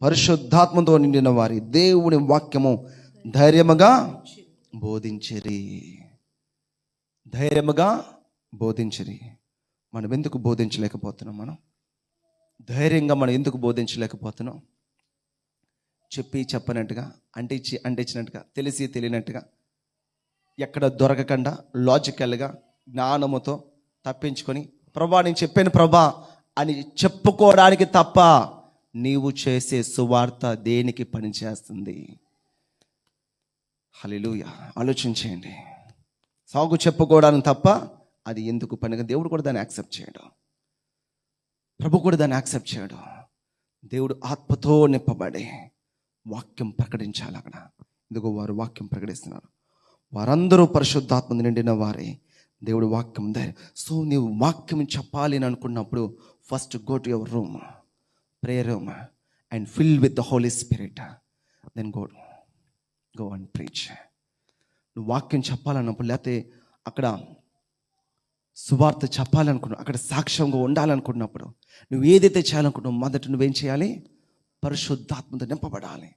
పరిశుద్ధాత్మతో నిండిన వారి దేవుని వాక్యము ధైర్యముగా బోధించిరి. ధైర్యముగా బోధించిరి. మనం ఎందుకు బోధించలేకపోతున్నాం? మనం ధైర్యంగా మనం ఎందుకు బోధించలేకపోతున్నాం? చెప్పి చెప్పనట్టుగా, అంటించినట్టుగా, తెలిసి తెలియనట్టుగా, ఎక్కడ దొరకకుండా లాజికల్గా జ్ఞానముతో తప్పించుకొని ప్రభా నేను చెప్పాను ప్రభా అని చెప్పుకోవడానికి తప్ప నీవు చేసే సువార్త దేనికి పనిచేస్తుంది? హల్లెలూయా. ఆలోచించేయండి. సాగు చెప్పుకోవడానికి తప్ప అది ఎందుకు పనిగా? దేవుడు కూడా దాన్ని యాక్సెప్ట్ చేయడు. ప్రభు కూడా దాన్ని యాక్సెప్ట్ చేయడు. దేవుడు ఆత్మతో నింపబడి వాక్యం ప్రకటించాలి అక్కడ. ఎందుకో వారు వాక్యం ప్రకటిస్తున్నారు. వారందరూ పరిశుద్ధాత్మ నిండిన వారే. దేవుడు వాక్యం సో నీవు వాక్యం చెప్పాలి అని అనుకున్నప్పుడు first go to your room, prayer room and fill with the holy spirit. Then go and preach. నువ్వు వాక్యం చెప్పాలన్నప్పుడు, లేకపోతే అక్కడ సువార్త చెప్పాలనుకున్నావు, అక్కడ సాక్ష్యంగా ఉండాలనుకున్నప్పుడు, నువ్వు ఏదైతే చేయాలనుకుంటున్నావు మొదట నువ్వేం చేయాలి? పరిశుద్ధాత్మతో నింపబడాలి.